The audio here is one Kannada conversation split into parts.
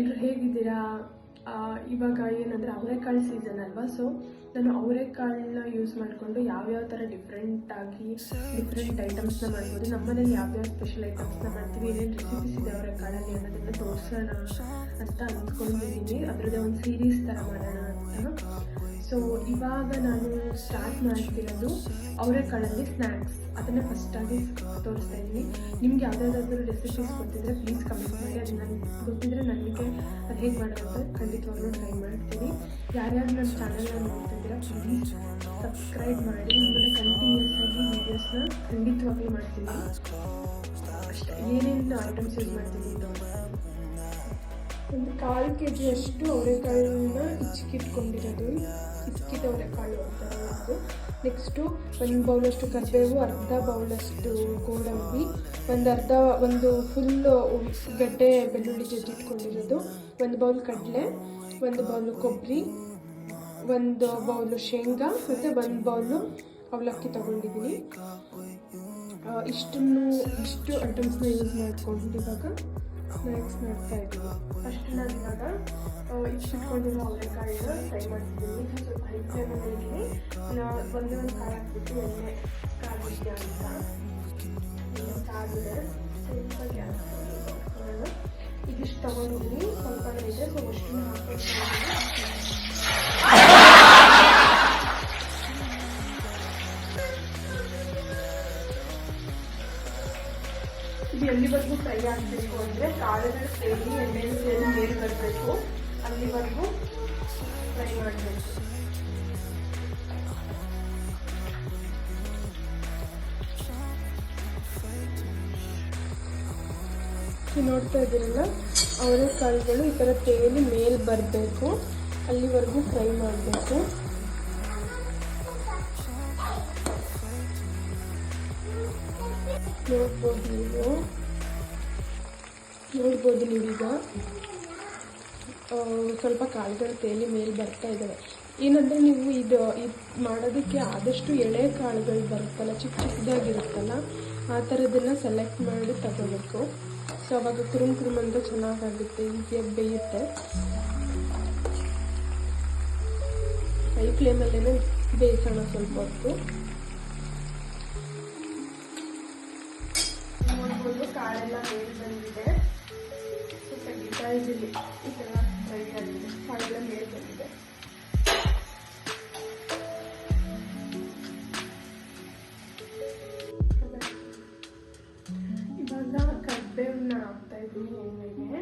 ಎಲ್ಲರೂ ಹೇಗಿದ್ದೀರಾ? ಇವಾಗ ಏನಂದರೆ ಅವರೆಕಾಳು ಸೀಸನ್ ಅಲ್ವಾ, ಸೊ ನಾನು ಅವರೆಕಾಳನ್ನ ಯೂಸ್ ಮಾಡಿಕೊಂಡು ಯಾವ್ಯಾವ ಥರ ಡಿಫ್ರೆಂಟ್ ಐಟಮ್ಸ್ನ ಮಾಡ್ಬೋದು, ನಮ್ಮನೇಲಿ ಯಾವ್ಯಾವ ಸ್ಪೆಷಲ್ ಐಟಮ್ಸ್ನ ಮಾಡ್ತೀವಿ, ಏನೇನು ರೆಸಿಪೀಸ್ ಇದೆ ಅವರೆಕಾಳಲ್ಲಿ ಅನ್ನೋದನ್ನು ತೋರಿಸೋಣ ಅಂತ ಅಂದ್ಕೊಂಡಿದ್ದೀನಿ. ಅದರದ್ದೇ ಒಂದು ಸೀರೀಸ್ ಥರ ಮಾಡೋಣ ಅಂತ. ಸೊ ಇವಾಗ ನಾನು ಸ್ಟಾರ್ಟ್ ಮಾಡ್ತಿರೋದು ಅವರೆಕಾಳಲ್ಲಿ ಸ್ನ್ಯಾಕ್ಸ್. ಅದನ್ನು ಫಸ್ಟಾಗಿ ತೋರಿಸ್ತಾ ಇದ್ದೀನಿ. ನಿಮ್ಗೆ ಯಾವುದಾದ್ರೂ ರೆಸಿಪೀಸ್ ಗೊತ್ತಿದ್ರೆ ಪ್ಲೀಸ್ ಕಮೆಂಟ್ ಮಾಡಿ. ಅದು ನನಗೆ ಗೊತ್ತಿದ್ರೆ ನನಗೆ ಅದು ಹೇಗೆ ಮಾಡೋದು ಅಂತ ಖಂಡಿತವಾಗ್ಲೂ ಟ್ರೈ ಮಾಡ್ತೀನಿ. ಯಾರ್ಯಾರು ನನ್ನ ಚಾನಲ್ನ ನೋಡ್ತಿದ್ದೀರಾ ಪ್ಲೀಸ್ ಸಬ್ಸ್ಕ್ರೈಬ್ ಮಾಡಿ. ನಿಮ್ಮನ್ನು ಕಂಟಿನ್ಯೂಸ್ ಆಗಿ ವೀಡಿಯೋಸ್ನ ಖಂಡಿತವಾಗ್ಲೂ ಮಾಡ್ತೀನಿ. ಅಷ್ಟೇ, ಏನೇನು ಐಟಮ್ಸ್ ಯೂಸ್ ಮಾಡ್ತೀನಿ ಅಂತ ಒಂದು 1/4 kg ಅಷ್ಟು ಅವರೆಕಾಳನ್ನ ಇಚ್ಚಿಟ್ಟಿಕೊಂಡಿರೋದು, ಇಚ್ಚಿದ ಅವರೆಕಾಳು ಅಂತ. ನೆಕ್ಸ್ಟು 1 ಬೌಲಷ್ಟು ಕರಿಬೇವು, ಅರ್ಧ ಬೌಲಷ್ಟು ಗೋಡಂಬಿ, ಒಂದು ಫುಲ್ಲು ಗಡ್ಡೆ ಬೆಳ್ಳುಳ್ಳಿ ಜಜ್ಜಿಟ್ಕೊಂಡಿರೋದು, 1 ಬೌಲ್ ಕಡಲೆ, 1 ಬೌಲು ಕೊಬ್ಬರಿ, 1 ಬೌಲು ಶೇಂಗಾ ಮತ್ತು 1 ಬೌಲು ಅವಲಕ್ಕಿ ತೊಗೊಂಡಿದ್ದೀನಿ. ಇಷ್ಟು ಐಟಮ್ಸ್ನ ಯೂಸ್ ಮಾಡಿಕೊಂಡು ಇವಾಗ ಸ್ನ್ಯಾಕ್ಸ್ ಮಾಡ್ತಾ ಇದ್ದೀನಿ. ಫಸ್ಟ್ ನಾನು ಇವಾಗ ಇಟ್ಕೊಂಡಿರೋ ಅವರೆಕಾಳನ್ನ ಫ್ರೈ ಮಾಡ್ತಿದ್ದೀನಿ. ಸ್ವಲ್ಪ ಹೈ ಫ್ಲೇಮಲ್ಲಿ ಒಂದೇ ಒಂದು ಕಾಳು ಹಾಕ್ಬಿಟ್ಟು ಎಣ್ಣೆ ಕಾದಿದೆ ಅಂತ ಕಾದಿದೆ. ಸ್ವಲ್ಪ ಗ್ಯಾಸ್ ಹಾಕೋಣ. ಇದಿಷ್ಟು ತೊಗೊಂಡಿದ್ದೀನಿ, ಸ್ವಲ್ಪ ಇದೆ, ಸೊ ಅಷ್ಟನ್ನು ಹಾಕೊಂಡು ಇದು ಎಲ್ಲಿವರೆಗೂ ಫ್ರೈ ಆಗಬೇಕು ಅಂದರೆ ಕಾಳುಗಳು ಸೇರಿ ಎಣ್ಣೆಯಲ್ಲಿ ಸೇರಿ ಮೇಲೆ ಬರಬೇಕು, ಅಲ್ಲಿವರೆಗೂ ಫ್ರೈ ಮಾಡಬೇಕು. ನೋಡ್ತಾ ಇದ್ದೀರಲ್ಲ, ಅವರೆಕಾಳುಗಳು ಈ ಥರ ತೇಲಿ ಮೇಲೆ ಬರಬೇಕು, ಅಲ್ಲಿವರೆಗೂ ಫ್ರೈ ಮಾಡಬೇಕು. ನೋಡ್ಬೋದು ನೀವೀಗ ಸ್ವಲ್ಪ ಕಾಳುಗಳು ತೇಲಿ ಮೇಲೆ ಬರ್ತಾ ಇದ್ದಾವೆ. ಏನಂದರೆ ನೀವು ಇದು ಮಾಡೋದಕ್ಕೆ ಆದಷ್ಟು ಎಳೆ ಕಾಳುಗಳು ಬರುತ್ತಲ್ಲ, ಚಿಕ್ಕದಾಗಿರುತ್ತಲ್ಲ, ಆ ಥರದನ್ನು ಸೆಲೆಕ್ಟ್ ಮಾಡಿ ತಗೋಬೇಕು. ಸೊ ಅವಾಗ ಕುರುಮ್ ಅಂತ ಚೆನ್ನಾಗಾಗುತ್ತೆ, ಈಸಿಯಾಗಿ ಬೇಯುತ್ತೆ. ಹೈ ಫ್ಲೇಮಲ್ಲೇ ಬೇಯಿಸೋಣ ಸ್ವಲ್ಪ ಹೊತ್ತು. ನೋಡ್ಬೋದು ಕಾಳೆಲ್ಲ ಮೇಲೆ ಬಂದಿದೆ, ಸ್ವಲ್ಪ ಗಿಟಾಯಿಸಲಿ ಈ ಥರ ಫ್ರೈ ಆಗಿದೆ, ಕಾಳೆಲ್ಲ ಮೇಲೆ ಬಂದಿದೆ. ಇವಾಗ ಕರಿಬೇವನ್ನ ಹಾಕ್ತಾ ಇದ್ದೀನಿ ಎಣ್ಣೆಗೆ.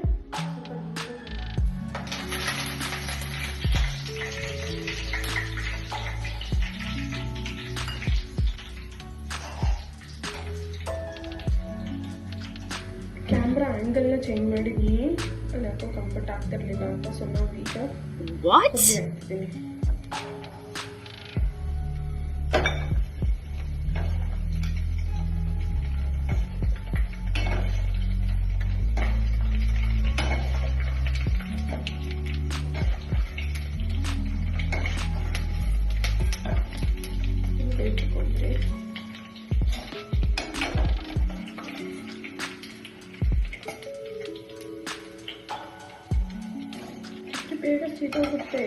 ಕ್ಯಾಮ್ರಾ ಆ್ಯಂಗಲ್ನ ಚೇಂಜ್ ಮಾಡಿದ್ದೀನಿ, ಅದು ಯಾಕೋ ಕಂಫರ್ಟ್ ಆಗ್ತಿರ್ಲಿಲ್ಲ ಅಂತ. ಸೊ ನಾವು ಈಗ ಹಾಕ್ತಿದ್ದೀನಿ. ಬೇಗ ಸಿಗೋಗುತ್ತೆ.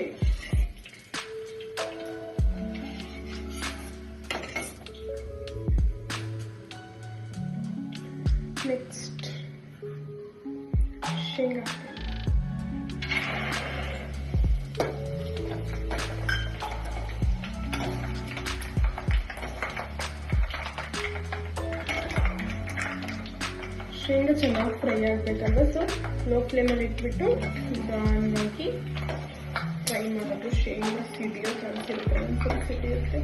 ನೆಕ್ಸ್ಟ್ ಶೇಂಗಾ. ಶೇಂಗಾ ಚೆನ್ನಾಗಿ ಫ್ರೈ ಆಗಬೇಕಲ್ವ, ಸೊ ಲೋ ಫ್ಲೇಮಲ್ಲಿ ಇಟ್ಬಿಟ್ಟು ನಿಧಾನವಾಗಿ ಫ್ರೈ ಮಾಡೋದು. ಶೇಂಗಾ ಸಿಡಿಯೋ ಚಾನ್ಸ್ ಇರುತ್ತೆ, ಒಂದ್ಸಲ ಸಿಡಿಯುತ್ತೆ.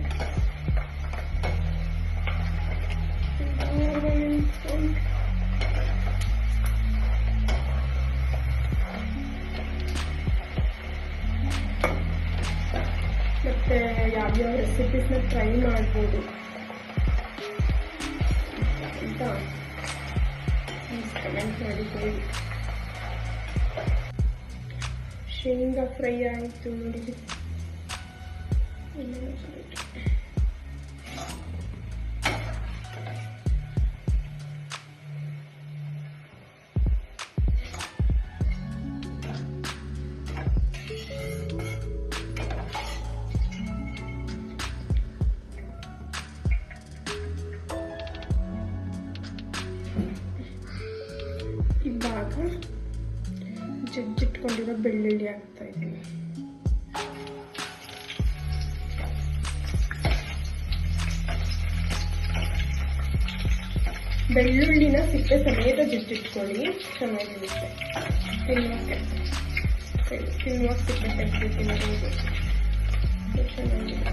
ಮತ್ತೆ ಯಾವ್ಯಾವ ರೆಸಿಪೀಸ್ನ ಟ್ರೈ ಮಾಡ್ಬೋದು ಅಂತ ಕಮೆಂಟ್ ಮಾಡಿ ಹೇಳಿ. ಶೇಂಗಾ ಫ್ರೈ ಆಯಿತು ನೋಡಿ. ಹೆಚ್ಚಿಟ್ಕೊಂಡಿರೋ ಬೆಳ್ಳುಳ್ಳಿ ಹಾಕ್ತಾ ಇದ್ದೀನಿ. ಬೆಳ್ಳುಳ್ಳಿನ ಸಿಪ್ಪೆ ಸಮೇತ ಜಜ್ಜಿಟ್ಕೊಳ್ಳಿ, ಚೆನ್ನಾಗಿರುತ್ತೆ ತಿನ್ನೋಕ್ಕೆ. ಸಿಪ್ಪೆ ತೆಗೆದು ತಿನ್ನೋದು ಚೆನ್ನಾಗಿದೆ.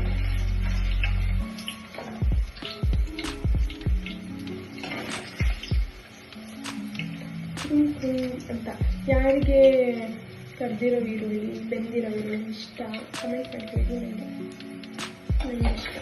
ಅಂತ ಯಾರಿಗೆ ಕರ್ದಿರೋ ಈರುಳ್ಳಿ, ಬೆಂದಿರೋ ಈರುಳ್ಳಿ ಇಷ್ಟ ಕಮೆಂಟ್ ಮಾಡ್ತೀವಿ. ನನಗೆ ಇಷ್ಟ.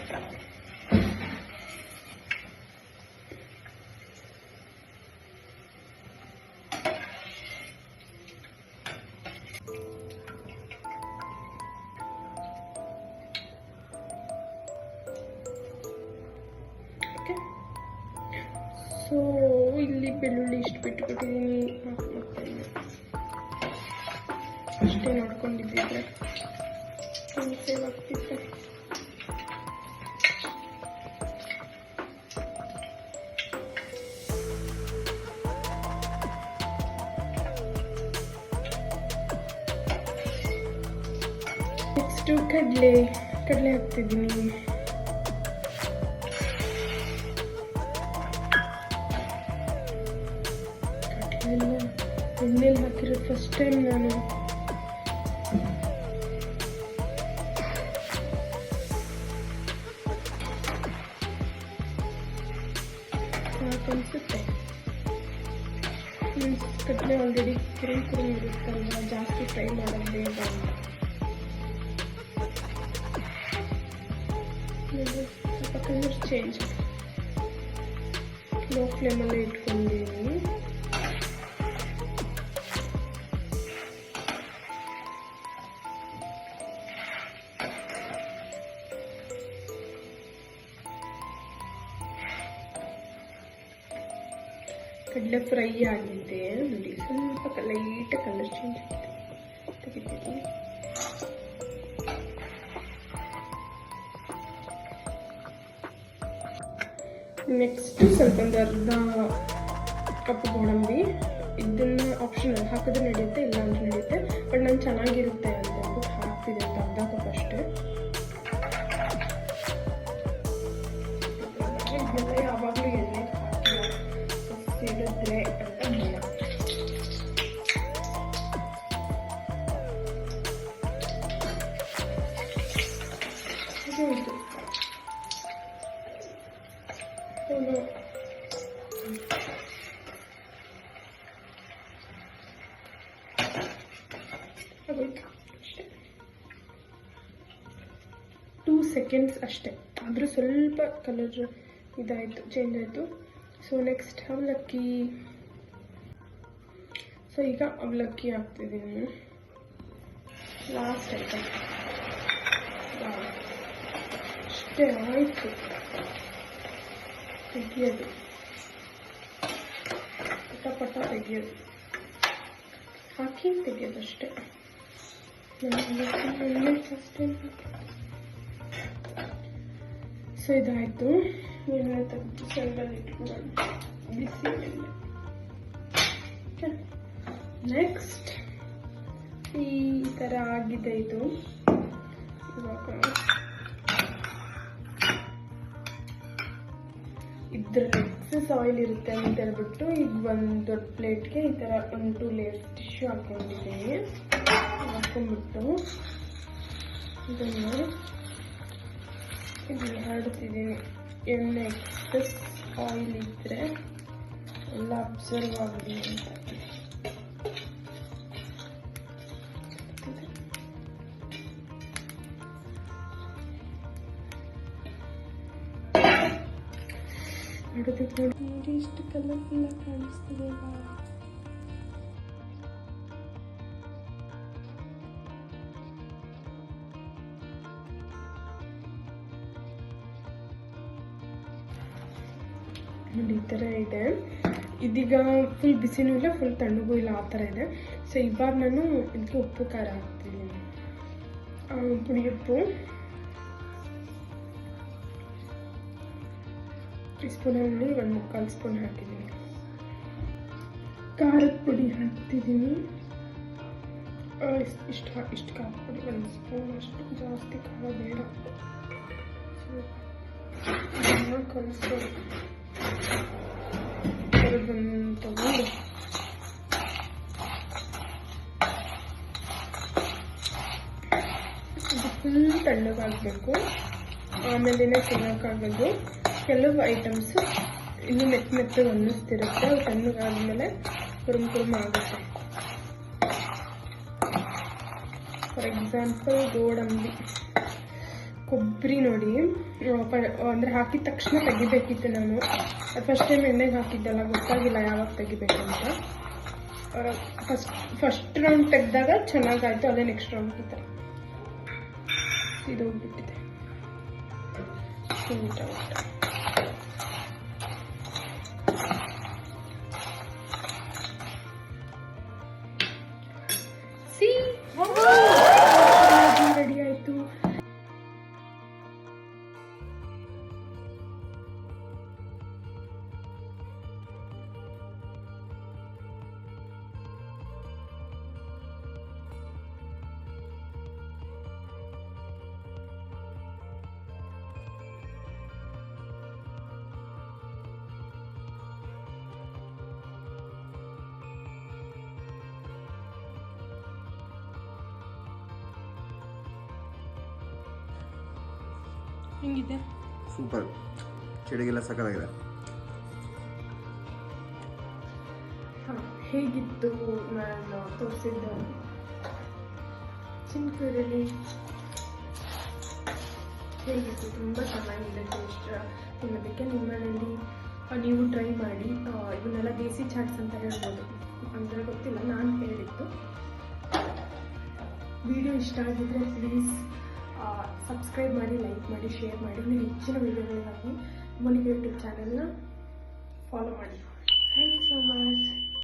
ಸೊ ಇಲ್ಲಿ ಬೆಳ್ಳುಳ್ಳಿ ಇಷ್ಟು ಬಿಟ್ಬಿಟ್ಟಿದ್ದೀನಿ, ಅಷ್ಟೇ ನೋಡ್ಕೊಂಡಿದ್ದಿದ್ರೆ ಸೇವ್ ಆಗ್ತಿತ್ತು. ನೆಕ್ಸ್ಟು ಕಡಲೆ ಹಾಕ್ತಿದ್ದೀನಿ. ಎಣ್ಣೆಲಿ ಹಾಕಿರೋದು ಫಸ್ಟ್ ಟೈಮ್ ನಾನು. ಅನಿಸುತ್ತೆ ಕಡಲೆ ಆಲ್ರೆಡಿ ಕುರುಮ್ ಇರುತ್ತಲ್ವ, ಜಾಸ್ತಿ ಫ್ರೈ ಮಾಡೋದು ಬೇಡ ಅಂತ ಸ್ವಲ್ಪ ಕಲರ್ ಚೇಂಜ್. ಲೋ ಫ್ಲೇಮಲ್ಲೇ ಇಟ್ಕೊಂಡಿದ್ದೀನಿ. ಕಡಲೆ ಫ್ರೈ ಆಗಿದೆ ನೋಡಿ, ಸ್ವಲ್ಪ ಲೈಟ್ ಕಲರ್ ಚೇಂಜ್ ಆಗಿದೆ. ತೆಗಿತೀನಿ. ನೆಕ್ಸ್ಟ್ ಸ್ವಲ್ಪ ಒಂದು ಅರ್ಧ ಕಪ್ ಗೋಡಂಬಿ. ಇದನ್ನ ಆಪ್ಷನಲ್, ಹಾಕಿದ್ರೆ ನಡೆಯುತ್ತೆ ಇಲ್ಲ ಅಂತ ನಡೆಯುತ್ತೆ, ಬಟ್ ನಾನು ಚೆನ್ನಾಗಿರುತ್ತೆ ಅಂತ ಅಂದ್ಬಿಟ್ಟು ಹಾಕ್ತಿದೆ ಅಂತ ಅರ್ಧ ಕಪ್ ಅಷ್ಟೇ. ಇದೆಲ್ಲ ಯಾವಾಗಲೂ ಎಣ್ಣೆ ಸಿಡಿದ್ರೆ ಅಂತ ಭಯ. ಅಷ್ಟೇ 2 ಸೆಕೆಂಡ್ಸ್ ಅಷ್ಟೇ, ಆದರೂ ಸ್ವಲ್ಪ ಕಲರ್ ಇದಾಯಿತು, ಚೇಂಜ್ ಆಯಿತು. ಸೊ ನೆಕ್ಸ್ಟ್ ಅವಲಕ್ಕಿ. ಸೊ ಈಗ ಅವಲಕ್ಕಿ ಹಾಕ್ತಿದ್ದೀನಿ, ಲಾಸ್ಟ್ ಐಟಮ್. ಅಷ್ಟೇ ಆಯಿತು, ತೆಗಿಯೋದು ಪಟ ತೆಗಿಯೋದು, ಹಾಕಿ ತೆಗಿಯೋದು ಅಷ್ಟೇ. ಸೊ ಇದಾಯಿತು. ಎಣ್ಣೆ ತೆಗೆದು ಸೈಡಲ್ಲಿ ಇಟ್ಕೊಳ್ಳೋಣ, ಬಿಸಿ ಎಣ್ಣೆ. ನೆಕ್ಸ್ಟ್ ಈ ಥರ ಆಗಿದೆ ಇದು. ಇವಾಗ ಇದ್ರಲ್ಲಿ ಎಕ್ಸಸ್ ಆಯಿಲ್ ಇರುತ್ತೆ ಅಂತ ಹೇಳ್ಬಿಟ್ಟು ಈಗ ಒಂದು ದೊಡ್ಡ ಪ್ಲೇಟ್ಗೆ ಈ ಥರ 1-2 ಲೇಯರ್ಸ್ ಟಿಶ್ಯೂ ಹಾಕೊಂಡಿದ್ದೀನಿ. ಹಾಕೊಂಡ್ಬಿಟ್ಟು ಇದನ್ನು ಇಲ್ಲಿ ಹರಡ್ತಿದ್ದೀನಿ. ಎಣ್ಣೆ ಎಕ್ಸಸ್ ಆಯಿಲ್ ಇದ್ದರೆ ಎಲ್ಲ ಅಬ್ಸರ್ವ್ ಆಗಲಿ ಅಂತ. ನೋಡಿ ಇಷ್ಟು ಕಲರ್ಫುಲ್ ಕಾಣಿಸ್ತಿದೆ. ನೋಡಿ ಈ ಥರ ಇದೆ. ಇದೀಗ ಫುಲ್ ಬಿಸಿನೂ ಇಲ್ಲ, ಫುಲ್ ತಣ್ಣಗೂ ಇಲ್ಲ, ಆ ಥರ ಇದೆ. ಸೊ ಇವಾಗ ನಾನು ಇದಕ್ಕೆ ಉಪ್ಪು ಖಾರ ಹಾಕ್ತಿದ್ದೀನಿ. ಪುಡಿ ಉಪ್ಪು ಟೀ ಸ್ಪೂನಲ್ಲಿ 1/4 ಸ್ಪೂನ್ ಹಾಕಿದ್ದೀನಿ. ಖಾರದ ಪುಡಿ ಹಾಕ್ತಿದ್ದೀನಿ ಇಷ್ಟು ಖಾರ ಪುಡಿ 1 ಸ್ಪೂನ್ ಅಷ್ಟು, ಜಾಸ್ತಿ ಖಾರ ಬೇಡ. ಇದನ್ನು ಕಲಿಸ್ಬೋದು. ಕರಿಬೇವು ತಗೊಂಡು ಇದು ಫುಲ್ ತಣ್ಣಗಾಗಬೇಕು, ಆಮೇಲೆ ಚೆನ್ನಾಗಾಗೋದು. ಕೆಲವು ಐಟಮ್ಸು ಇನ್ನೂ ಮೆತ್ತಗೆ ಅನ್ನಿಸ್ತಿರುತ್ತೆ, ಅದು ತಣ್ಣಗಾದ್ಮೇಲೆ ಕುರುಮ್ ಆಗುತ್ತೆ. ಫಾರ್ ಎಕ್ಸಾಂಪಲ್ ಗೋಡಂಬಿ, ಕೊಬ್ಬರಿ ನೋಡಿ, ಅಂದರೆ ಹಾಕಿದ ತಕ್ಷಣ ತೆಗಿಬೇಕಿತ್ತು ನಾನು. ಅದು ಫಸ್ಟ್ ಟೈಮ್ ಎಣ್ಣೆಗೆ ಹಾಕಿದ್ದಲ್ಲ, ಗೊತ್ತಾಗಿಲ್ಲ ಯಾವಾಗ ತೆಗಿಬೇಕಂತ. ಫಸ್ಟ್ ರೌಂಡ್ ತೆಗೆದಾಗ ಚೆನ್ನಾಗಾಯಿತು, ಅದೇ ನೆಕ್ಸ್ಟ್ ರೌಂಡ್ ಈ ಥರ ಇದು ಹೋಗ್ಬಿಟ್ಟಿದೆ. ರೆಡಿ ಆಯಿತು. ಹೆಂಗಿದೆ? ಸೂಪರ್, ಚಳಿಗೆಲ್ಲ ಸಕ್ಕತ್ತಾಗಿದೆ. ಹೇಗಿತ್ತು ನಾನು ತೋರಿಸಿದ್ದ ಚಿನ್ಕೂರಲ್ಲಿ? ಹೇಗಿತ್ತು? ತುಂಬ ಚೆನ್ನಾಗಿದೆ ಟೇಸ್ಟ್. ತಿನ್ನೋದಕ್ಕೆ ನಿಮ್ಮಲ್ಲಿ ನೀವು ಟ್ರೈ ಮಾಡಿ. ಇವನ್ನೆಲ್ಲ ದೇಸಿ ಚಾಟ್ಸ್ ಅಂತ ಹೇಳ್ಬೋದು, ಅಂದರೆ ಗೊತ್ತಿಲ್ಲ, ನಾನು ಹೇಳಿದ್ದು. ವಿಡಿಯೋ ಇಷ್ಟ ಆಗಿದ್ರೆ ಪ್ಲೀಸ್ ಸಬ್ಸ್ಕ್ರೈಬ್ ಮಾಡಿ, ಲೈಕ್ ಮಾಡಿ, ಶೇರ್ ಮಾಡಿ. ನೀವು ಹೆಚ್ಚಿನ ವಿಡಿಯೋಗಳಿಗಾಗಿ ಮೋನಿಕಾ ಯೂಟ್ಯೂಬ್ ಚಾನೆಲ್ನ ಫಾಲೋ ಮಾಡಿ. Thank you so much.